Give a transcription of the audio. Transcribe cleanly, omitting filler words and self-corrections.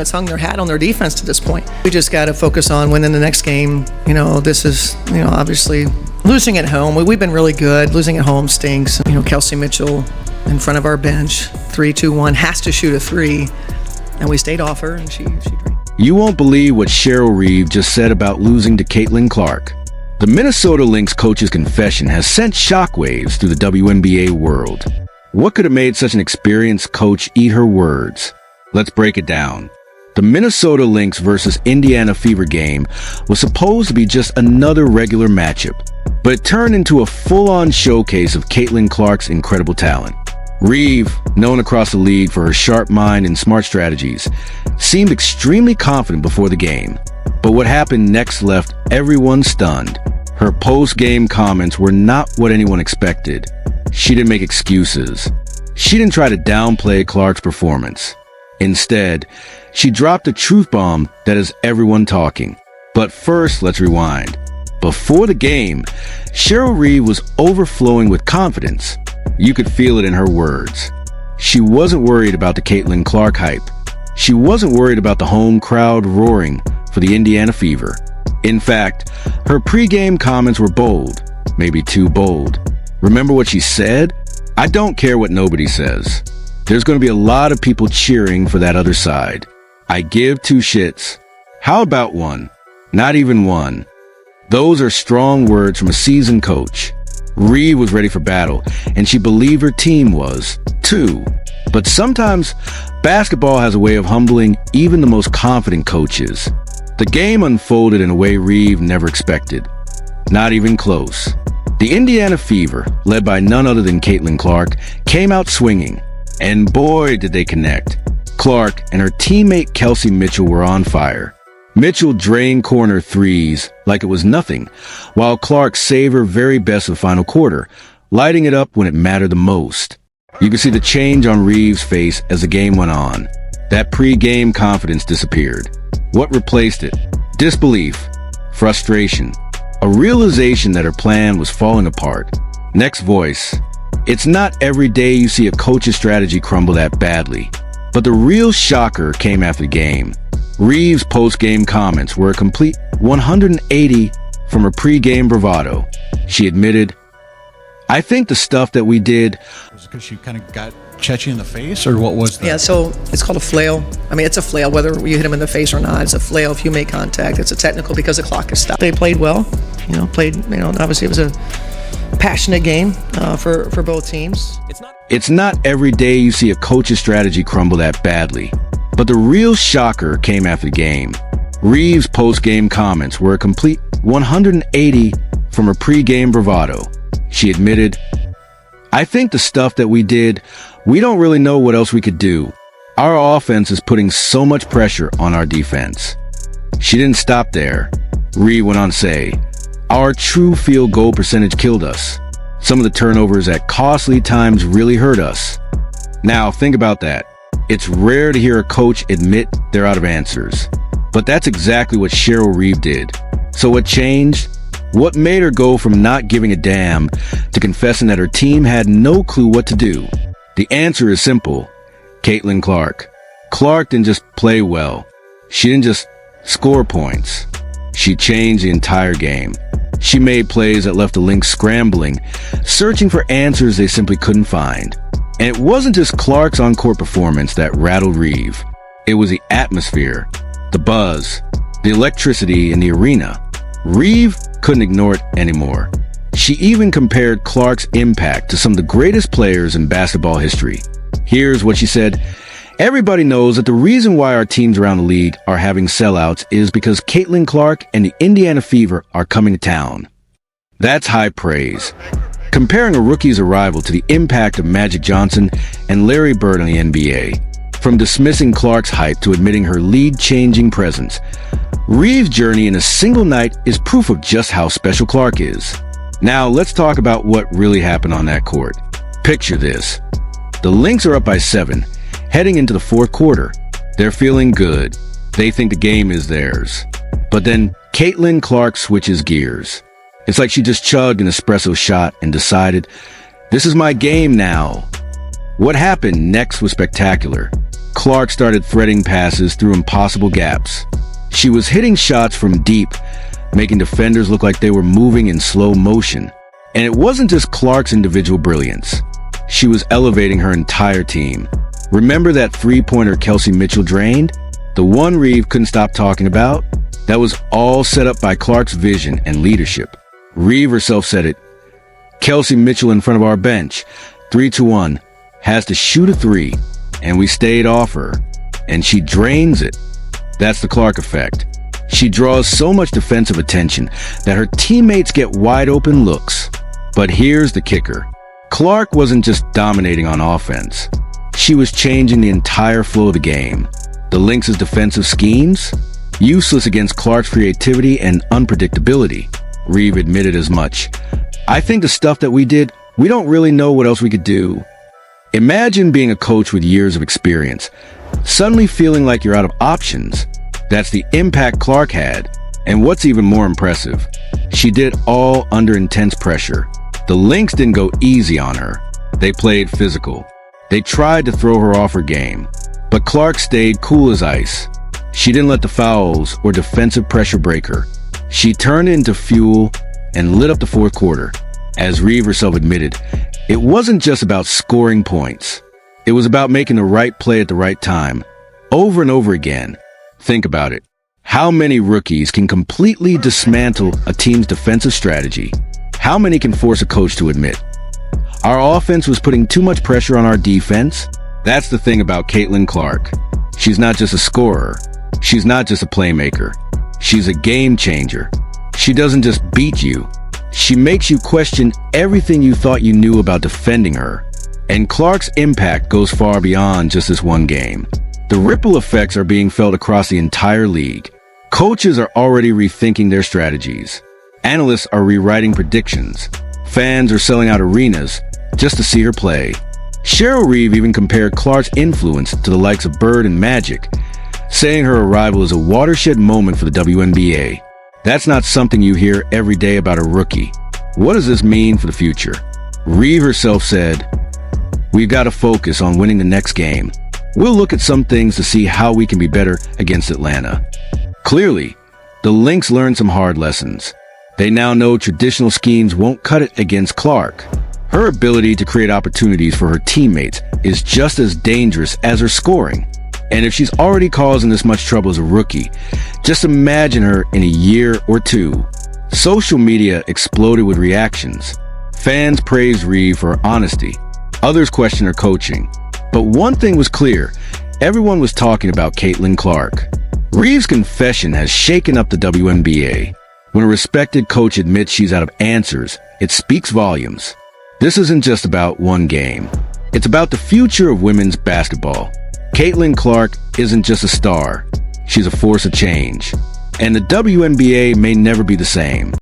It's hung their hat on their defense to this point. We just got to focus on winning the next game. This is, obviously losing at home. We've been really good. Losing at home stinks. Kelsey Mitchell in front of our bench, 3-2-1, has to shoot a three. And we stayed off her, and she drank. You won't believe what Cheryl Reeve just said about losing to Caitlin Clark. The Minnesota Lynx coach's confession has sent shockwaves through the WNBA world. What could have made such an experienced coach eat her words? Let's break it down. The Minnesota Lynx versus Indiana Fever game was supposed to be just another regular matchup, but it turned into a full-on showcase of Caitlin Clark's incredible talent. Reeve, known across the league for her sharp mind and smart strategies, seemed extremely confident before the game. But what happened next left everyone stunned. Her post-game comments were not what anyone expected. She didn't make excuses. She didn't try to downplay Clark's performance. Instead, she dropped a truth bomb that has everyone talking. But first, let's rewind. Before the game, Cheryl Reeve was overflowing with confidence. You could feel it in her words. She wasn't worried about the Caitlin Clark hype. She wasn't worried about the home crowd roaring for the Indiana Fever. In fact, her pre-game comments were bold, maybe too bold. Remember what she said? "I don't care what nobody says. There's going to be a lot of people cheering for that other side. I give two shits. How about one? Not even one." Those are strong words from a seasoned coach. Reeve was ready for battle, and she believed her team was, too. But sometimes, basketball has a way of humbling even the most confident coaches. The game unfolded in a way Reeve never expected. Not even close. The Indiana Fever, led by none other than Caitlin Clark, came out swinging. And boy, did they connect. Clark and her teammate Kelsey Mitchell were on fire. Mitchell drained corner threes like it was nothing, while Clark saved her very best of the final quarter, lighting it up when it mattered the most. You could see the change on Reeve's face as the game went on. That pre-game confidence disappeared. What replaced it? Disbelief, frustration, a realization that her plan was falling apart. Next voice. It's not every day you see a coach's strategy crumble that badly. But the real shocker came after the game. Reeve's post-game comments were a complete 180 from her pre-game bravado. She admitted, "I think the stuff that we did..." Was it because she kind of got Chechi in the face, or what was that? Yeah, so it's called a flail. It's a flail, whether you hit him in the face or not. It's a flail if you make contact. It's a technical because the clock is stopped. They played well, obviously it was a passionate game for both teams. It's not every day you see a coach's strategy crumble that badly. But the real shocker came after the game. Reeve's post-game comments were a complete 180 from her pre-game bravado. She admitted, "I think the stuff that we did, we don't really know what else we could do. Our offense is putting so much pressure on our defense." She didn't stop there. Reeve went on to say, "Our true field goal percentage killed us. Some of the turnovers at costly times really hurt us." Now, think about that. It's rare to hear a coach admit they're out of answers. But that's exactly what Cheryl Reeve did. So what changed? What made her go from not giving a damn to confessing that her team had no clue what to do? The answer is simple. Caitlin Clark. Clark didn't just play well. She didn't just score points. She changed the entire game. She made plays that left the Lynx scrambling, searching for answers they simply couldn't find. And it wasn't just Clark's on-court performance that rattled Reeve. It was the atmosphere, the buzz, the electricity in the arena. Reeve couldn't ignore it anymore. She even compared Clark's impact to some of the greatest players in basketball history. Here's what she said. "Everybody knows that the reason why our teams around the league are having sellouts is because Caitlin Clark and the Indiana Fever are coming to town." That's high praise. Comparing a rookie's arrival to the impact of Magic Johnson and Larry Bird on the NBA. From dismissing Clark's hype to admitting her league-changing presence. Reeve's journey in a single night is proof of just how special Clark is. Now let's talk about what really happened on that court. Picture this. The Lynx are up by 7, heading into the fourth quarter. They're feeling good. They think the game is theirs. But then Caitlin Clark switches gears. It's like she just chugged an espresso shot and decided, this is my game now. What happened next was spectacular. Clark started threading passes through impossible gaps. She was hitting shots from deep, making defenders look like they were moving in slow motion. And it wasn't just Clark's individual brilliance. She was elevating her entire team. Remember that three-pointer Kelsey Mitchell drained? The one Reeve couldn't stop talking about? That was all set up by Clark's vision and leadership. Reeve herself said it. Kelsey Mitchell in front of our bench, 3-1, has to shoot a three, and we stayed off her, and she drains it. That's the Clark effect. She draws so much defensive attention that her teammates get wide-open looks. But here's the kicker. Clark wasn't just dominating on offense. She was changing the entire flow of the game. The Lynx's defensive schemes? Useless against Clark's creativity and unpredictability. Reeve admitted as much. I think the stuff that we did, we don't really know what else we could do. Imagine being a coach with years of experience, suddenly feeling like you're out of options. That's the impact Clark had. And what's even more impressive, she did all under intense pressure. The Lynx didn't go easy on her. They played physical. They tried to throw her off her game. But Clark stayed cool as ice. She didn't let the fouls or defensive pressure break her. She turned it into fuel and lit up the fourth quarter. As Reeve herself admitted, it wasn't just about scoring points. It was about making the right play at the right time, over and over again. Think about it. How many rookies can completely dismantle a team's defensive strategy? How many can force a coach to admit, our offense was putting too much pressure on our defense? That's the thing about Caitlin Clark. She's not just a scorer. She's not just a playmaker. She's a game changer. She doesn't just beat you. She makes you question everything you thought you knew about defending her. And Clark's impact goes far beyond just this one game. The ripple effects are being felt across the entire league. Coaches are already rethinking their strategies. Analysts are rewriting predictions. Fans are selling out arenas just to see her play. Cheryl Reeve even compared Clark's influence to the likes of Bird and Magic, saying her arrival is a watershed moment for the WNBA. That's not something you hear every day about a rookie. What does this mean for the future? Reeve herself said, "We've got to focus on winning the next game. We'll look at some things to see how we can be better against Atlanta." Clearly, the Lynx learned some hard lessons. They now know traditional schemes won't cut it against Clark. Her ability to create opportunities for her teammates is just as dangerous as her scoring. And if she's already causing this much trouble as a rookie, just imagine her in a year or two. Social media exploded with reactions. Fans praised Reeve for her honesty. Others questioned her coaching. But one thing was clear. Everyone was talking about Caitlin Clark. Reeve's confession has shaken up the WNBA. When a respected coach admits she's out of answers, it speaks volumes. This isn't just about one game. It's about the future of women's basketball. Caitlin Clark isn't just a star. She's a force of change. And the WNBA may never be the same.